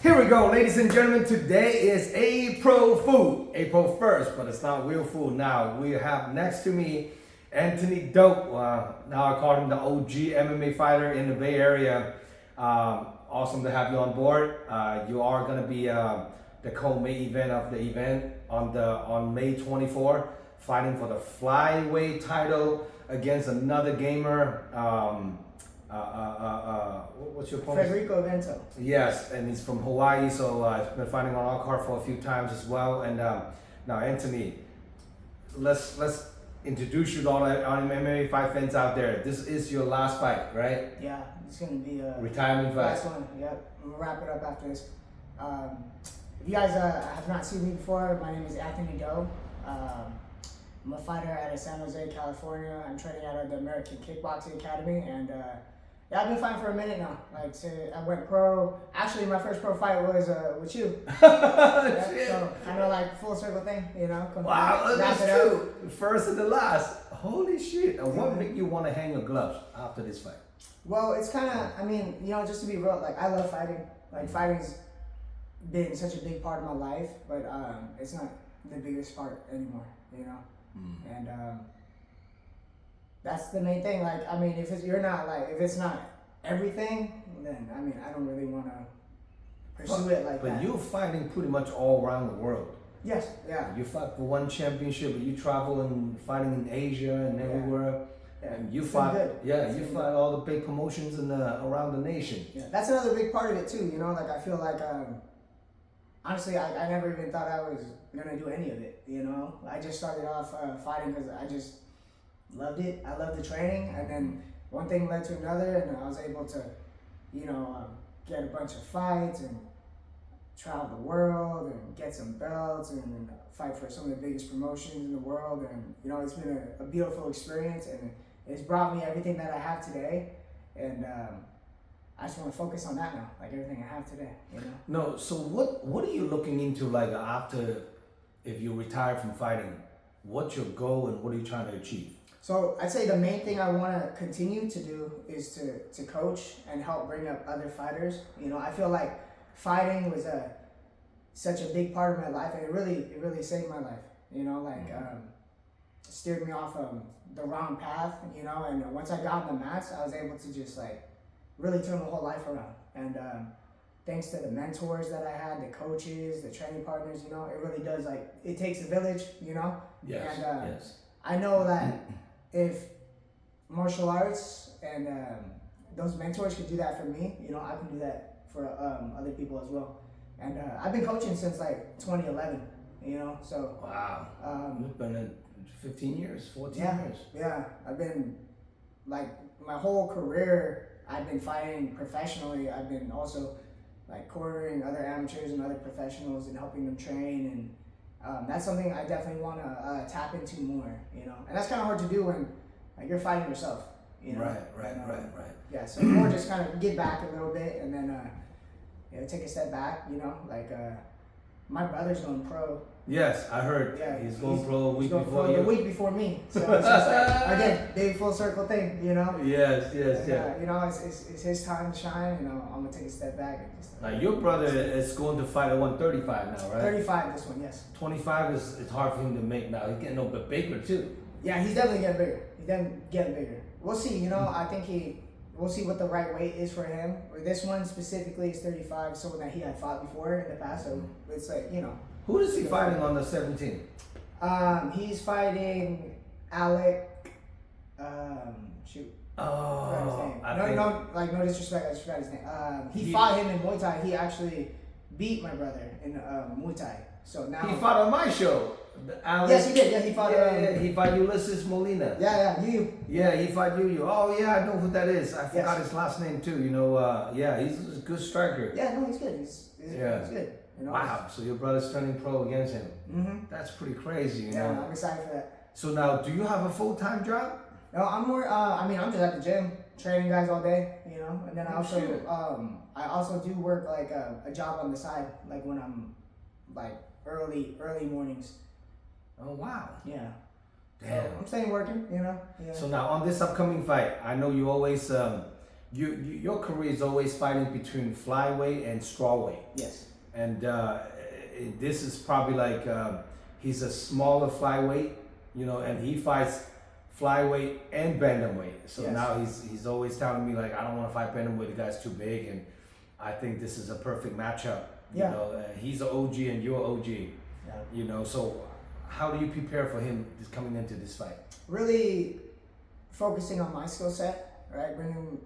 Here we go, ladies and gentlemen. Today is April Fool, April 1st, but it's not real fool. Now, we have next to me Anthony Dope. Now I call him the OG MMA fighter in the Bay Area. Awesome to have you on board. You are going to be the co-main event of the event on May 24, fighting for the flyweight title against another gamer. What's your opponent? Federico Vento. Yes, and he's from Hawaii, so he's been fighting on our card for a few times as well. And now, Anthony, let's introduce you to all the MMA fight fans out there. This is your last fight, right? Yeah, it's gonna be a retirement fight. last one. Yep, I'm gonna wrap it up after this. If you guys have not seen me before, my name is Anthony Doe. I'm a fighter out of San Jose, California. I'm training out of the American Kickboxing Academy, and yeah, I've been fighting for a minute now. I went pro. Actually, my first pro fight was with you. Yeah, so kind of like full circle thing, you know. Wow, that's true. First and the last. Holy shit! And what made you want to hang your gloves after this fight? Well, it's kind of. I mean, you know, just to be real, like I love fighting. Like fighting's been such a big part of my life, but it's not the biggest part anymore. You know. And that's the main thing. Like, I mean, if it's not everything, then I mean, I don't really want to pursue it like that. But you're fighting pretty much all around the world. Yes, yeah. You fight for one championship, but you travel and fighting in Asia and everywhere. Yeah. And you It's fight, been good. you fight all the big promotions in around the nation. Yeah, that's another big part of it too. You know, like I feel like honestly, I never even thought I was gonna do any of it. You know, I just started off fighting because I just loved it. I loved the training, and then one thing led to another, and I was able to, you know, get a bunch of fights and travel the world and get some belts and fight for some of the biggest promotions in the world. And you know, it's been a beautiful experience, and it's brought me everything that I have today. And I just want to focus on that now, like everything I have today, you know? No, so what are you looking into, like, after, if you retire from fighting, what's your goal and what are you trying to achieve? So I'd say the main thing I want to continue to do is to coach and help bring up other fighters. You know, I feel like fighting was such a big part of my life, and it really saved my life, you know, like steered me off the wrong path, you know, and once I got on the mats, I was able to just like really turn my whole life around. And thanks to the mentors that I had, the coaches, the training partners, you know, it really does, like, it takes a village, you know? Yes, and yes. I know that if martial arts and those mentors could do that for me, you know, I can do that for other people as well. And I've been coaching since like 2011, you know, so. Wow, you've been in 15 years, 14 years. Yeah, I've been, like, my whole career, I've been fighting professionally. I've been also like cornering other amateurs and other professionals and helping them train, and that's something I definitely want to tap into more, you know. And that's kind of hard to do when like you're fighting yourself, you know. Right. Yeah, so more just kind of get back a little bit and then you know, take a step back, you know. Like my brother's going pro. Yes, I heard. Yeah, he's going pro a week before you. you. The week before me. So it's just like, again, big full circle thing, you know. Yes. You know, it's his time to shine. You know, I'm gonna take a step back and just. Now your brother is going to fight at 135 now, right? 35 this one, yes. 25 is hard for him to make now. He's getting a bit bigger too. Yeah, he's definitely getting bigger. He's definitely getting bigger. We'll see. You know, I think we'll see what the right weight is for him. Or this one specifically is 35, someone that he had fought before in the past. So it's like, you know. Who is he fighting on the 17? He's fighting Alec. Shoot. Oh, no disrespect. I just forgot his name. He fought him in Muay Thai. He actually beat my brother in Muay Thai. So now he fought on my show. Alex, yes, he did. Yeah, he fought. He fought Ulysses Molina. You. Yeah, he fought you. Oh yeah, I know who that is. I forgot his last name too. You know, yeah, he's a good striker. Yeah, no, he's good. He's good. You know, wow, so your brother's turning pro against him. Mm-hmm. That's pretty crazy, you know. know. I'm excited for that. So now, do you have a full-time job? No, I'm more. I mean, I'm just at the gym training guys all day, you know. And then I also do work like a job on the side, like when I'm like early mornings. Oh wow. Yeah. Damn. So I'm staying working, you know. Yeah. So now on this upcoming fight, I know you always your career is always fighting between flyweight and strawweight, Yes. and this is probably like he's a smaller flyweight, you know, and he fights flyweight and bantamweight. So Yes. now he's always telling me like, I don't want to fight bantamweight, the guy's too big, and I think this is a perfect matchup. Yeah. You know, he's an OG and you're OG. Yeah. You know, so how do you prepare for him just coming into this fight? Really focusing on my skill set, right? Bringing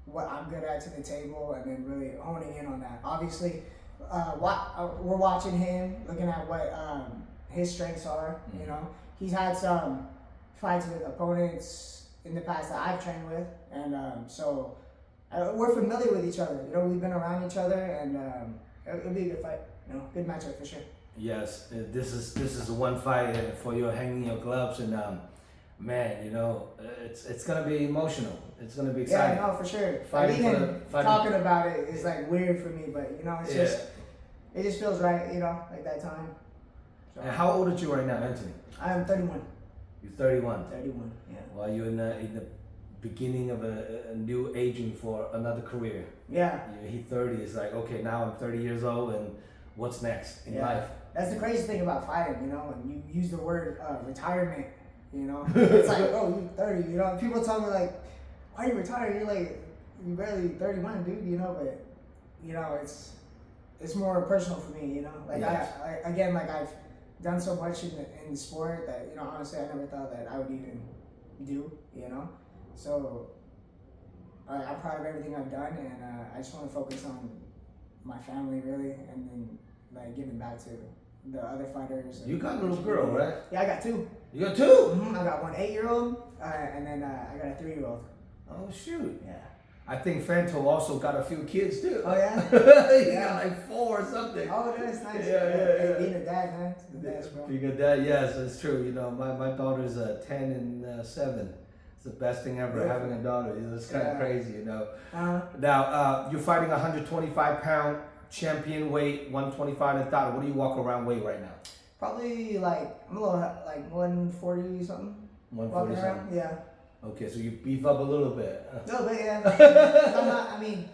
what I'm good at to the table, and then really honing in on that. Obviously, we're watching him, looking at what his strengths are. Mm-hmm. You know, he's had some fights with opponents in the past that I've trained with, and so we're familiar with each other. You know, we've been around each other, and it'll be a good fight. You know, good matchup for sure. Yes, this is one fight for you hanging your gloves, and man, you know, it's gonna be emotional. It's gonna be exciting. Yeah, no, for sure. Fighting like, for even the- fighting- talking about it is like weird for me, but you know, it's Yeah. it just feels right. You know, like that time. So, And how old are you right now, Anthony? I'm 31. You're 31. 31. Yeah. Well, you're in the beginning of a new aging for another career. Yeah. You hit 30. It's like, okay, now I'm 30 years old, and what's next in Yeah. life? That's the crazy thing about fighting, you know, when you use the word retirement, you know, it's like, oh, you're 30, you know, people tell me like, why are you retired? You're like, you're barely 31, dude, you know, but, you know, it's more personal for me, you know, like Yes. I again, like I've done so much in the sport that, you know, honestly, I never thought that I would even do, you know, so I'm proud of everything I've done, and I just want to focus on my family, really, and then, like, giving back to the other fighters. You got a little girl, right? Yeah, I got two. You got 2? I got one 8-year-old, and then I got a 3-year-old. Oh shoot! Yeah. I think Fanto also got a few kids too. Oh yeah. He Yeah. got like 4 or something. Oh, that's nice. Yeah. Hey, being a dad, man, it's the best, bro. Being a dad, yes, it's true. You know, my daughter's 10 and 7. It's the best thing ever, Yeah. having a daughter. You know, it's kind of Yeah. crazy, you know. Uh-huh. Now, you're fighting 125-pound champion weight, 125 and thought. What do you walk around weight right now? Probably like I'm a little like 140 something. 140 Walking around. something. Yeah. Okay, so you beef up a little bit. A little bit, yeah. I'm not, I mean,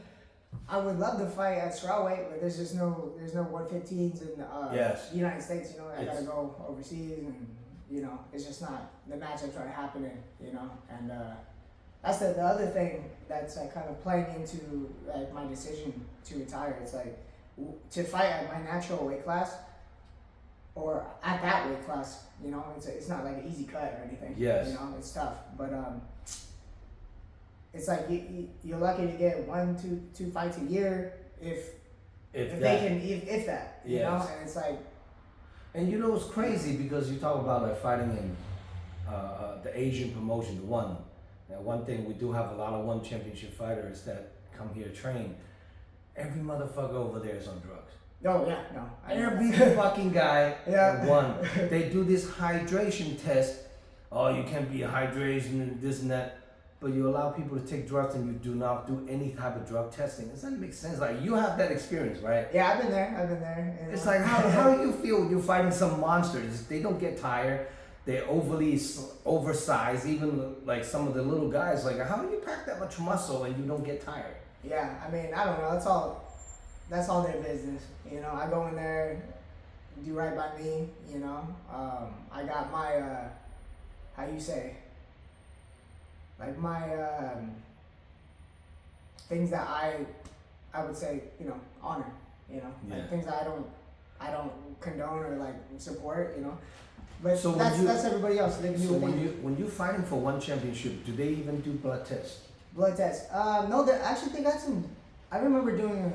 I would love to fight at strawweight, but there's no 115s in Yes. the United States. You know, I It's- gotta go overseas, and you know, it's just not the matchups are happening. You know, and that's the other thing that's like kind of playing into like my decision to retire. It's like to fight at my natural weight class or at that weight class. You know, it's not like an easy cut or anything. Yes. You know, it's tough, but it's like you're lucky to get 2 fights a year if If they that. can if that, you know, Yes. and it's like And you know it's crazy because you talk about like fighting in the Asian promotion, the one. Now, one thing we do have a lot of one championship fighters that come here train. Every motherfucker over there is on drugs. no, yeah, no, Every fucking guy Yeah. won. They do this hydration test. Oh, you can't be hydration and this and that. But you allow people to take drugs and you do not do any type of drug testing. Does that make sense? Like you have that experience, right? Yeah, I've been there. You know? It's like how do you feel when you're fighting some monsters? They don't get tired. They're oversized. Even like some of the little guys. Like how do you pack that much muscle and you don't get tired? Yeah, I mean, I don't know. That's all their business. You know, I go in there, do right by me. You know, I got my how you say, like my things that I would say, you know, honor. You know, Yeah. like things that I don't condone or like support. You know, but So when that's everybody else. They can do So what they when you're fighting for one championship, do they even do blood tests? Blood test. No, actually they got some. I remember doing.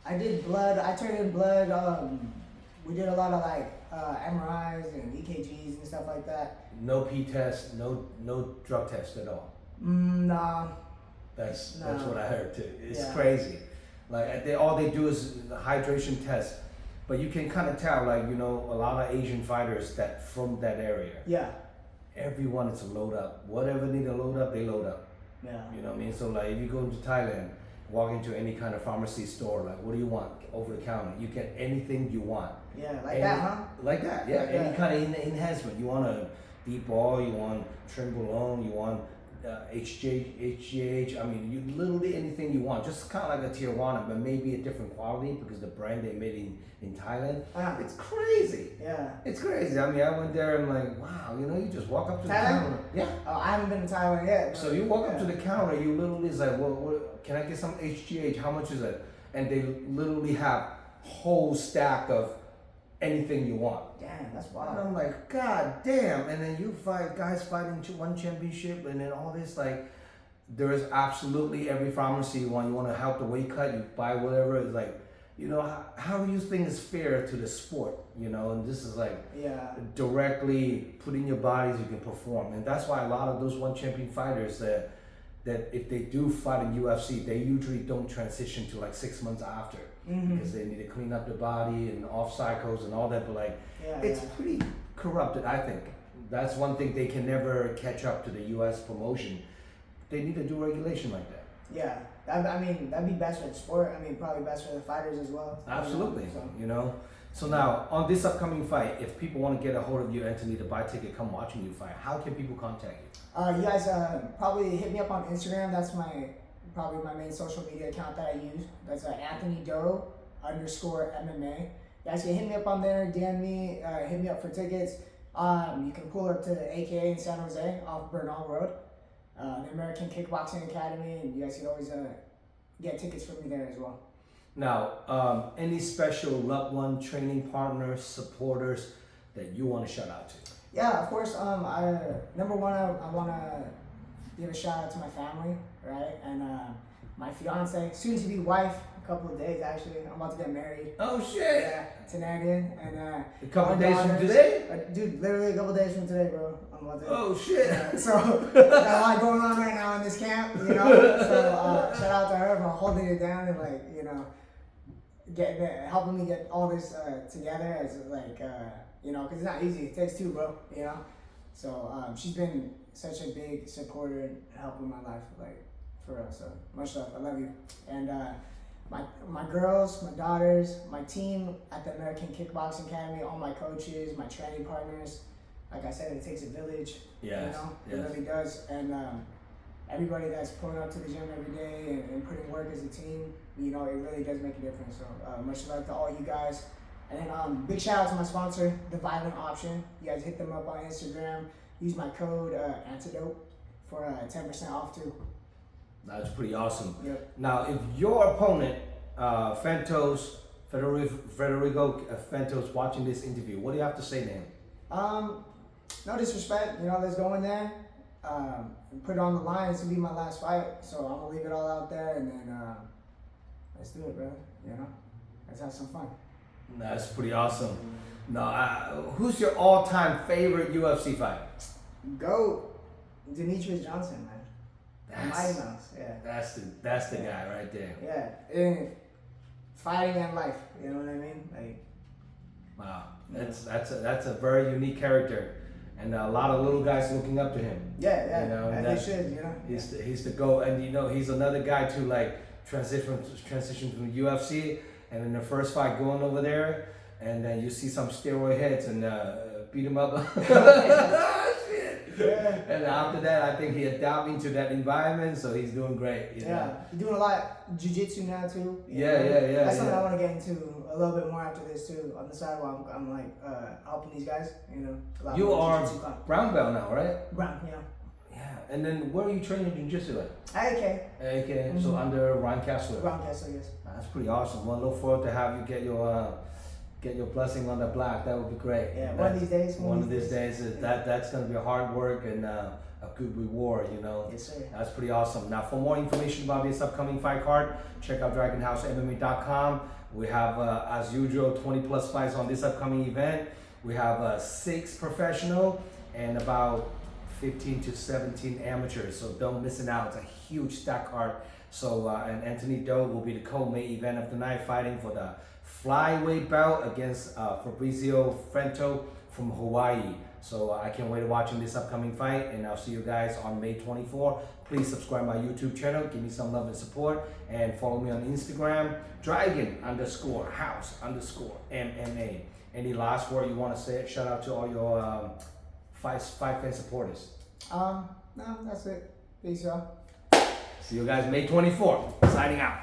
I did blood. I turned in blood. We did a lot of like MRIs and EKGs and stuff like that. No P test, no drug test at all. Nah. That's No. what I heard too. It's Yeah. crazy. Like all they do is the hydration test, but you can kind of tell, like you know, a lot of Asian fighters that from that area. Yeah. Everyone is a load up. Whatever need to load up, they load up. Yeah. You know what I mean? So like if you go into Thailand, walk into any kind of pharmacy store, like what do you want? Over the counter, you get anything you want. Yeah. Like Any- that, huh? Like that, yeah. Like Any that. kind of enhancement. You want a deep ball, you want trimbolone, you want HGH. I mean, you literally anything you want. Just kind of like a Tijuana, but maybe a different quality because the brand they made in Thailand. It's crazy. Yeah. It's crazy. I mean, I went there and like, wow, you know, you just walk up to the Thailand? counter. Yeah. Oh, I haven't been to Thailand yet. So you walk up to the counter, you literally is like, well, can I get some HGH? How much is it? And they literally have whole stack of anything you want. Damn, that's And wild. I'm like, God damn. And then you fight guys fighting one championship and then all this, like, there's absolutely every pharmacy you want to help the weight cut, you buy whatever. It's like, you know, how do you think is fair to the sport, you know? And this is like directly put in your bodies, you can perform. And that's why a lot of those one champion fighters that if they do fight in UFC, they usually don't transition to like 6 months after because they need to clean up their body and off cycles and all that. But like, it's pretty corrupted, I think. That's one thing they can never catch up to the US promotion. They need to do regulation like that. Yeah, I mean, that'd be best for the sport. I mean, probably best for the fighters as well. Absolutely, you know. So now, on this upcoming fight, if people want to get a hold of you, Anthony, to buy a ticket, come watching you fight, how can people contact you? You guys probably hit me up on Instagram. That's probably my main social media account that I use. That's Anthony Doe _MMA. You guys can hit me up on there, DM me, hit me up for tickets. You can pull up to the AKA in San Jose off Bernal Road, the American Kickboxing Academy, and you guys can always get tickets for me there as well. Now, any special loved one, training partners, supporters that you want to shout out to? Yeah, of course. Number one, I want to give a shout out to my family, right? And my fiance, soon to be wife, a couple of days actually. I'm about to get married. Oh shit! Yeah, to Nadian. And a couple days from today? Dude, literally a couple days from today, bro. I'm about to. Oh shit! So got a lot going on right now in this camp, you know. So shout out to her for holding it down and like, you know, helping me get all this together as like. You know, because it's not easy. It takes two, bro, you know? So she's been such a big supporter and help in my life, like, for real. So much love. I love you. And my girls, my daughters, my team at the American Kickboxing Academy, all my coaches, my training partners. Like I said, it takes a village, you know? It really does. And everybody that's pulling up to the gym every day and putting work as a team, you know, it really does make a difference. So much love to all you guys. And then big shout out to my sponsor, The Violent Option. You guys hit them up on Instagram. Use my code Antidote for 10% off too. That's pretty awesome. Yep. Now, if your opponent, Federico Fentos, watching this interview, what do you have to say to him? No disrespect. You know, let's go in there. Put it on the line. This will be my last fight. So I'm going to leave it all out there and then let's do it, brother. You know, let's have some fun. That's pretty awesome. Now, who's your all-time favorite UFC fight? Go, Demetrius Johnson, man. Mighty Mouse, yeah. That's the guy right there. Yeah, and fighting and life. You know what I mean? Like, wow, that's a very unique character, and a lot of little guys looking up to him. Yeah, you know, and they should. You know, he's the GOAT, and you know he's another guy to like transition from UFC. And in the first fight, going over there, and then you see some steroid heads and beat him up. Shit. And after that, I think he adapted into that environment, so he's doing great. You know? He's doing a lot of jiu-jitsu now too. Yeah. That's something I want to get into a little bit more after this too. On the side while I'm like helping these guys. You know. You are brown belt now, right? Brown, yeah. Yeah, and then where are you training jiu-jitsu at? AK. So under Ryan Kessler. Ryan Kessler, yes. That's pretty awesome. Well, look forward to have you get your blessing on the black. That would be great. Yeah, one of these days. One of these days. That's going to be a hard work and a good reward, you know. Yes, sir. That's pretty awesome. Now, for more information about this upcoming fight card, check out DragonHouseMMA.com. We have, as usual, 20 plus fights on this upcoming event. We have 6 professional and about 15 to 17 amateurs, so don't miss it out. It's a huge stack card. So, and Anthony Doe will be the co-main event of the night, fighting for the flyweight belt against Fabrizio Frento from Hawaii. So I can't wait to watch this upcoming fight, and I'll see you guys on May 24. Please subscribe my YouTube channel, give me some love and support, and follow me on Instagram, Dragon_House_MMA. Any last word you want to say? Shout out to all your fight fan supporters. No, that's it. Peace, y'all. See you guys May 24th. Signing out.